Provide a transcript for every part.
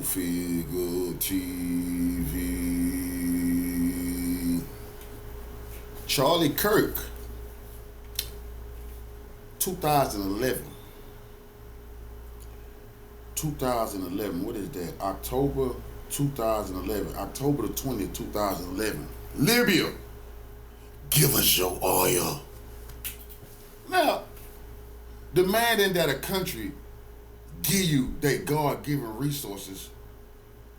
Cultfigga TV. Charlie Kirk, 2011. 2011, what is that? October 2011. October the 20th, 2011. Libya, give us your oil. Now, demanding that a country give you their God-given resources,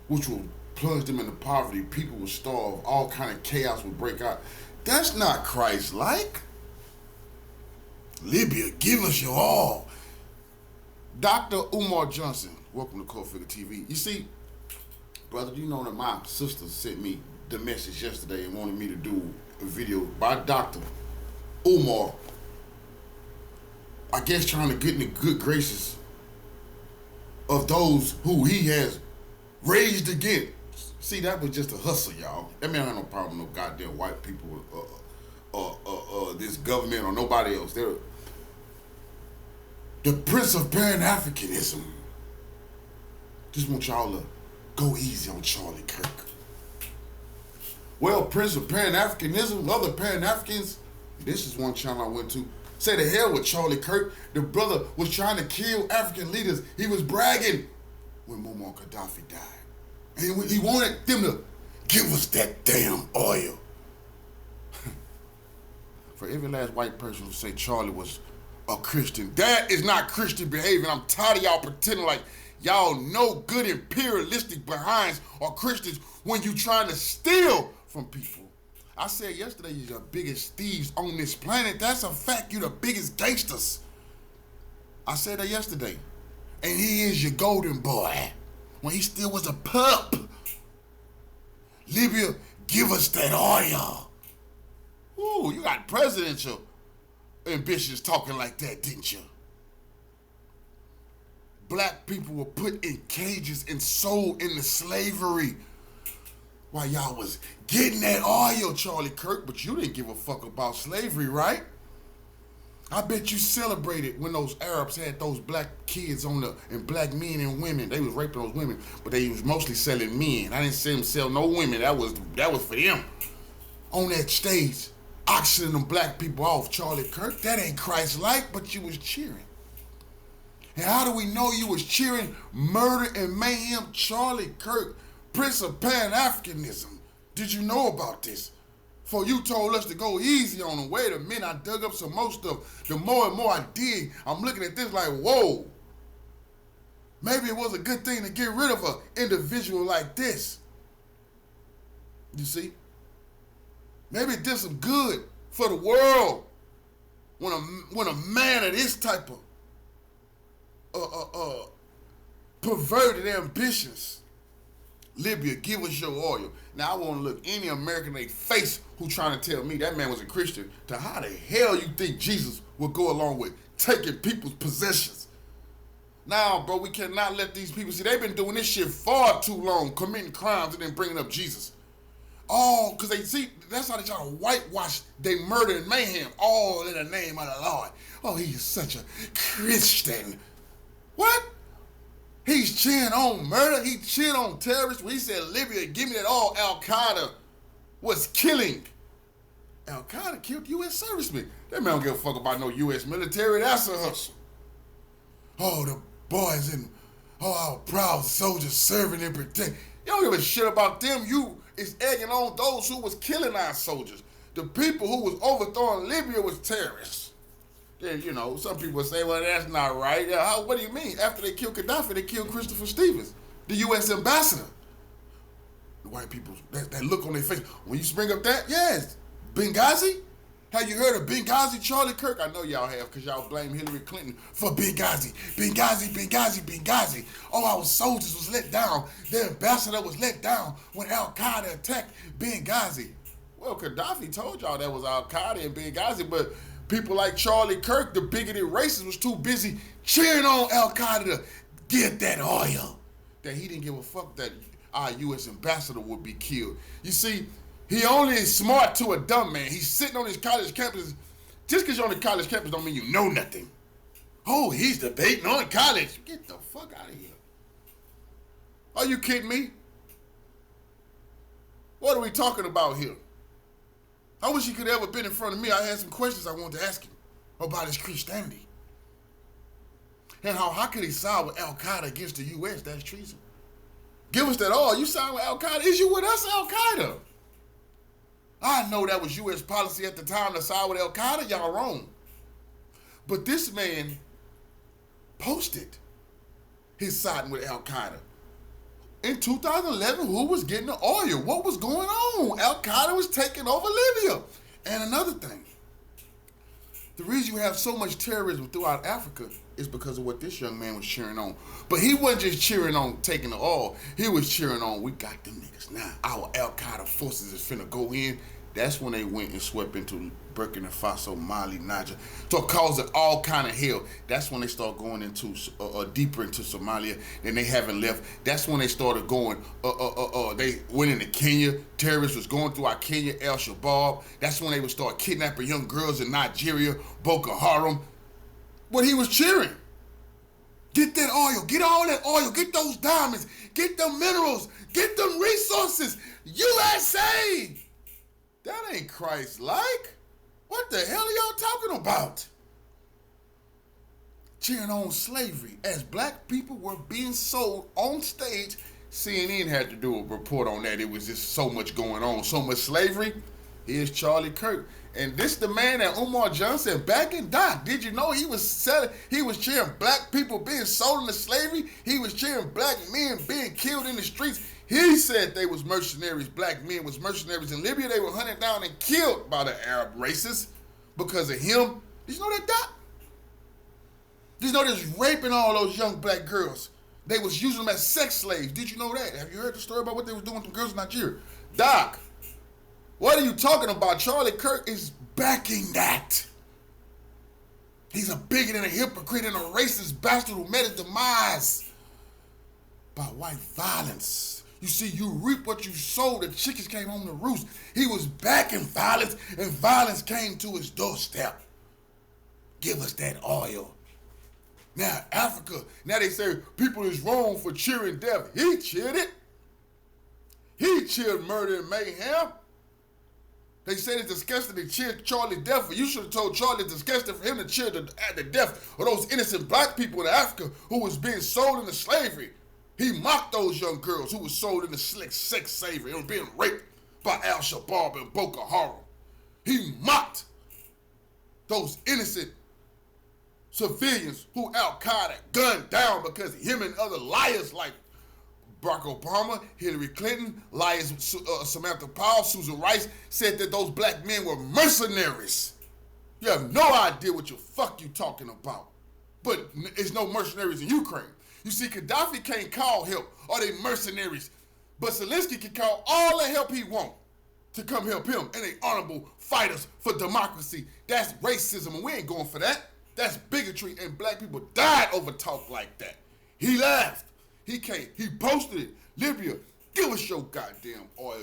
which will plunge them into poverty, people will starve, all kind of chaos will break out. That's not Christ-like. Libya, give us your all. Dr. Umar Johnson, welcome to Cultfigga TV. You see, brother, you know that my sister sent me the message yesterday and wanted me to do a video by Dr. Umar, I guess trying to get in the good graces of those who he has raised against. See, that was just a hustle, y'all. That man had no problem with no goddamn white people or this government or nobody else. They're the Prince of Pan-Africanism. Just want y'all to go easy on Charlie Kirk. Well, Prince of Pan-Africanism, other Pan-Africans, this is one channel I went to, say the hell with Charlie Kirk. The brother was trying to kill African leaders. He was bragging when Umar Gaddafi died. And he wanted them to give us that damn oil. For every last white person who say Charlie was a Christian, that is not Christian behavior. I'm tired of y'all pretending like y'all know good imperialistic behinds are Christians when you trying to steal from people. I said yesterday you're the biggest thieves on this planet. That's a fact. You're the biggest gangsters. I said that yesterday. And he is your golden boy when he still was a pup. Libya, give us that oil. Ooh, you got presidential ambitions talking like that, didn't you? Black people were put in cages and sold into slavery while y'all was getting that oil, Charlie Kirk, but you didn't give a fuck about slavery, right? I bet you celebrated when those Arabs had those black kids and black men and women. They was raping those women, but they was mostly selling men. I didn't see them sell no women. That was for them. On that stage, auctioning them black people off, Charlie Kirk. That ain't Christ-like, but you was cheering. And how do we know you was cheering murder and mayhem? Charlie Kirk, Prince of Pan-Africanism. Did you know about this? For you told us to go easy on them. Wait a minute, I dug up some more stuff. The more and more I dig, I'm looking at this like, whoa. Maybe it was a good thing to get rid of an individual like this. You see? Maybe it did some good for the world when a man of this type of perverted ambitions. Libya, give us your oil. Now I want to look any American in their face who trying to tell me that man was a Christian to how the hell you think Jesus would go along with taking people's possessions. Now, bro, we cannot let these people see they've been doing this shit far too long, committing crimes and then bringing up Jesus. Oh, because they see, that's how they try to whitewash they murder and mayhem, all in the name of the Lord. Oh, he is such a Christian. What? He's cheering on murder. He cheering on terrorists. When he said, Libya, give me that all, Al-Qaeda was killing. Al-Qaeda killed U.S. servicemen. That man don't give a fuck about no U.S. military. That's a hustle. Oh, the boys and our proud soldiers serving and protecting. You don't give a shit about them. You is egging on those who was killing our soldiers. The people who was overthrowing Libya was terrorists. Then, you know, some people say, well, that's not right. What do you mean? After they killed Gaddafi, they killed Christopher Stevens, the U.S. ambassador. The white people, that look on their face. When you spring up that, yes. Benghazi? Have you heard of Benghazi, Charlie Kirk? I know y'all have, because y'all blame Hillary Clinton for Benghazi. Benghazi. Oh, our soldiers was let down. Their ambassador was let down when Al-Qaeda attacked Benghazi. Well, Gaddafi told y'all that was Al-Qaeda and Benghazi, but people like Charlie Kirk, the bigoted racist, was too busy cheering on Al-Qaeda to get that oil that he didn't give a fuck that our U.S. ambassador would be killed. You see, he only is smart to a dumb man. He's sitting on his college campus. Just because you're on the college campus don't mean you know nothing. Oh, he's debating on college. Get the fuck out of here. Are you kidding me? What are we talking about here? I wish he could have ever been in front of me. I had some questions I wanted to ask him about his Christianity. And how could he side with Al-Qaeda against the U.S.? That's treason. Give us that all. You side with Al-Qaeda. Is you with us, Al-Qaeda? I know that was U.S. policy at the time to side with Al-Qaeda. Y'all wrong. But this man posted his siding with Al-Qaeda. In 2011, who was getting the oil? What was going on? Al-Qaeda was taking over Libya. And another thing, the reason you have so much terrorism throughout Africa is because of what this young man was cheering on. But he wasn't just cheering on taking the oil. He was cheering on, we got them niggas now. Our Al-Qaeda forces is finna go in. That's when they went and swept into Burkina Faso, Mali, Niger, to cause all kind of hell. That's when they start going into deeper into Somalia. Then they haven't left. That's when they started going. They went into Kenya. Terrorists was going through our Kenya, El Shabaab. That's when they would start kidnapping young girls in Nigeria, Boko Haram. But he was cheering. Get that oil. Get all that oil. Get those diamonds. Get them minerals. Get them resources. USA. That ain't Christ-like. What the hell are y'all talking about? Cheering on slavery as black people were being sold on stage. CNN had to do a report on that. It was just so much going on, so much slavery. Here's Charlie Kirk. And this the man that Umar Johnson back in Doc. Did you know he was cheering black people being sold into slavery? He was cheering black men being killed in the streets. He said they was mercenaries. Black men was mercenaries in Libya. They were hunted down and killed by the Arab races because of him. Did you know that, Doc? Did you know they was raping all those young black girls? They was using them as sex slaves. Did you know that? Have you heard the story about what they was doing to girls in Nigeria? Doc, what are you talking about? Charlie Kirk is backing that. He's a bigot and a hypocrite and a racist bastard who met his demise by white violence. You see, you reap what you sow. The chickens came home to roost. He was backing violence, and violence came to his doorstep. Give us that oil. Now, Africa, now they say people is wrong for cheering death. He cheered it. He cheered murder and mayhem. They said it's disgusting to cheer Charlie's death. But you should have told Charlie it's disgusting for him to cheer the death of those innocent black people in Africa who was being sold into slavery. He mocked those young girls who were sold into slick sex slavery and were being raped by Al Shabaab and Boko Haram. He mocked those innocent civilians who Al-Qaeda gunned down because him and other liars like Barack Obama, Hillary Clinton, liars Samantha Powell, Susan Rice said that those black men were mercenaries. You have no idea what the fuck you talking about. But there's no mercenaries in Ukraine. You see, Gaddafi can't call help, or they mercenaries. But Zelensky can call all the help he wants to come help him, and they honorable fighters for democracy. That's racism, and we ain't going for that. That's bigotry, and black people died over talk like that. He laughed. He can't. He posted it. Libya, give us your goddamn oil.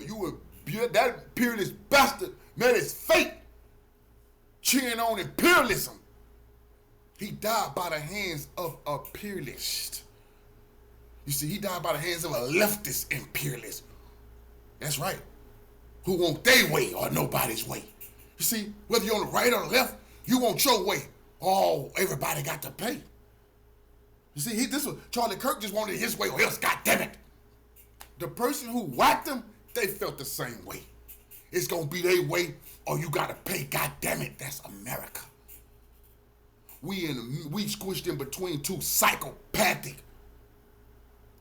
That imperialist bastard met his fate cheering on imperialism. He died by the hands of a imperialist. You see, he died by the hands of a leftist imperialist. That's right. Who want their way or nobody's way. You see, whether you're on the right or the left, you want your way. Oh, everybody got to pay. You see, Charlie Kirk just wanted his way or else, goddammit. The person who whacked him, they felt the same way. It's gonna be their way or you gotta pay, goddammit. That's America. We squished in between two psychopathic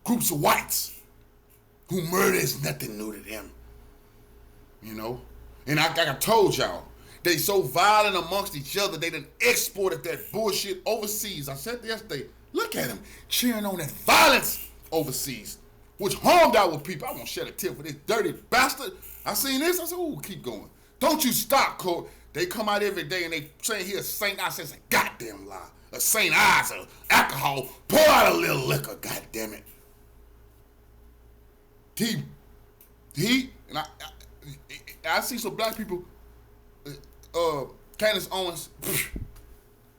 groups of whites who murder is nothing new to them. You know? And like I told y'all, they so violent amongst each other, they done exported that bullshit overseas. I said yesterday, look at them cheering on that violence overseas, which harmed our people. I won't shed a tear for this dirty bastard. I seen this, I said, ooh, keep going. Don't you stop, Court. They come out every day and they saying he a saint. I said, it's a goddamn lie. A St. Ives, alcohol, pour out a little liquor, goddammit. And I see some black people, Candace Owens,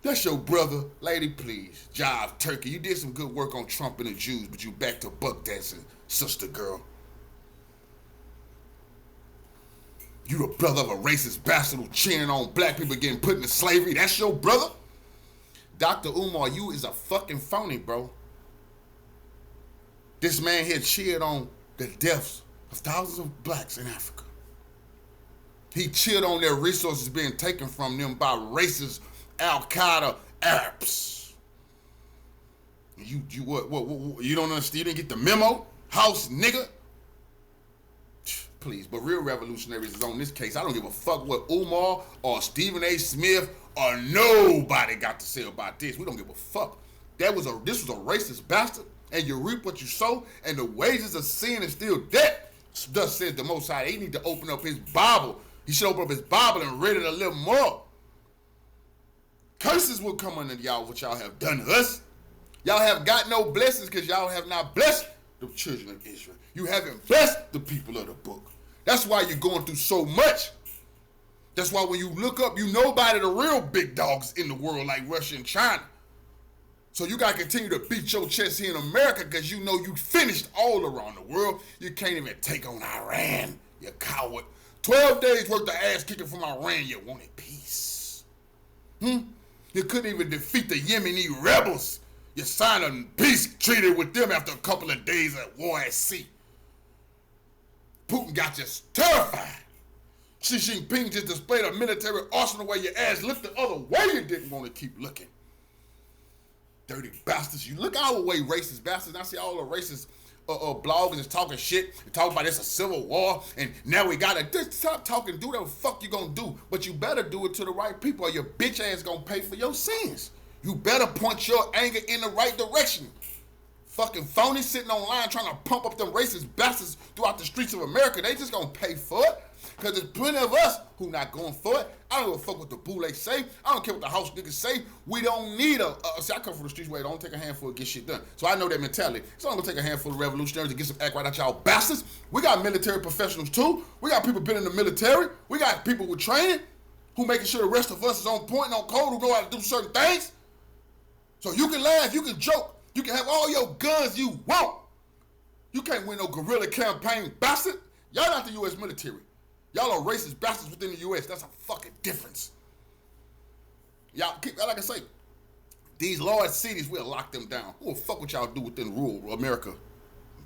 That's your brother. Lady, please. Jive Turkey. You did some good work on Trump and the Jews, but you back to buck dancing, sister girl. You the brother of a racist bastard who cheering on black people getting put into slavery. That's your brother? Dr. Umar, you is a fucking phony, bro. This man here cheered on the deaths of thousands of blacks in Africa. He cheered on their resources being taken from them by racist Al-Qaeda Arabs. You what? You don't understand? You didn't get the memo? House nigga? Please, but real revolutionaries is on this case. I don't give a fuck what Umar or Stephen A. Smith or nobody got to say about this. We don't give a fuck. This was a racist bastard, and you reap what you sow, and the wages of sin is still debt. Thus says the Most High. He need to open up his Bible. He should open up his Bible and read it a little more. Curses will come under y'all, what y'all have done to us. Y'all have got no blessings because y'all have not blessed the children of Israel. You haven't blessed the people of the book. That's why you're going through so much. That's why when you look up, you know about the real big dogs in the world like Russia and China. So you got to continue to beat your chest here in America because you know you finished all around the world. You can't even take on Iran, you coward. 12 days worth of ass kicking from Iran, you wanted peace. You couldn't even defeat the Yemeni rebels. You signed a peace treaty with them after a couple of days at war at sea. Putin got you terrified. Xi Jinping just displayed a military arsenal where your ass looked the other way. You didn't want to keep looking. Dirty bastards. You look our way, racist bastards. I see all the racist bloggers is talking shit and talking about it's a civil war and now we gotta just stop talking. Do whatever the fuck you gonna do, but you better do it to the right people or your bitch ass gonna pay for your sins. You better point your anger in the right direction. Fucking phony sitting online trying to pump up them racist bastards throughout the streets of America. They just gonna pay for it. Because there's plenty of us who not going for it. I don't give a fuck what the boule say. I don't care what the house niggas say. We don't need see, I come from the streets where it don't take a handful to get shit done. So I know that mentality. It's only gonna take a handful of revolutionaries to get some act right out y'all bastards. We got military professionals too. We got people been in the military. We got people with training who making sure the rest of us is on point and on code, who know how to do certain things. So you can laugh, you can joke, you can have all your guns you want. You can't win no guerrilla campaign, bastard. Y'all not the U.S. military. Y'all are racist bastards within the U.S. That's a fucking difference. Y'all, like I say, these large cities, we'll lock them down. Who the fuck what y'all do within rural America?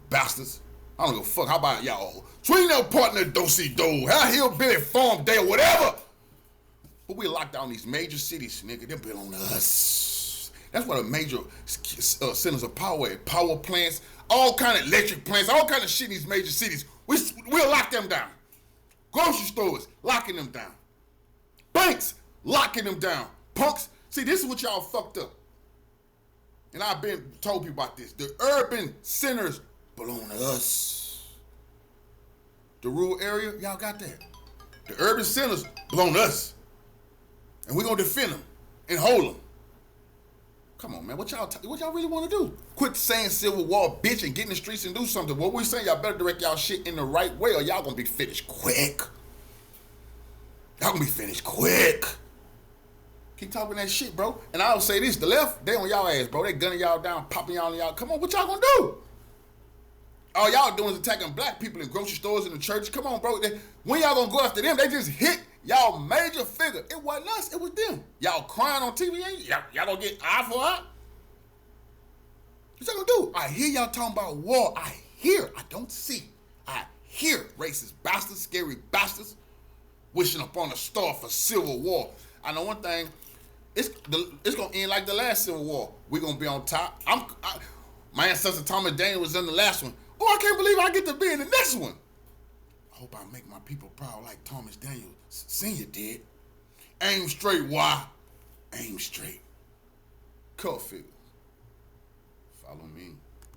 Bastards. I don't give a fuck. How about y'all? Swing their partner do-si-do. How hillbilly farm day or whatever. But we lock down these major cities, nigga. They belong to us. That's what a major centers of power at. Power plants, all kind of electric plants, all kind of shit in these major cities. We'll lock them down. Grocery stores, locking them down. Banks, locking them down. Punks, see, this is what y'all fucked up. And I've been told people about this. The urban centers belong to us. The rural area, y'all got that. The urban centers belong to us. And we're going to defend them and hold them. Come on, man. What y'all really want to do? Quit saying civil war, bitch, and get in the streets and do something. What we saying, y'all better direct y'all shit in the right way or y'all gonna be finished quick. Y'all gonna be finished quick. Keep talking that shit, bro. And I'll say this, the left, they on y'all ass, bro. They gunning y'all down, popping y'all in y'all. Come on, what y'all gonna do? All y'all doing is attacking black people in grocery stores and the church. Come on, bro. When y'all gonna go after them, they just hit y'all major figure. It wasn't us, it was them. Y'all crying on TV, y'all gonna get eye for eye? What y'all gonna do? I hear y'all talking about war. I don't see. I hear racist bastards, scary bastards, wishing upon a star for civil war. I know one thing, it's gonna end like the last civil war. We're gonna be on top. My ancestor Thomas Daniel was in the last one. Oh, I can't believe I get to be in the next one. I hope I make my people proud like Thomas Daniel Sr. did. Aim straight, why? Aim straight. Cultfigga. Follow me.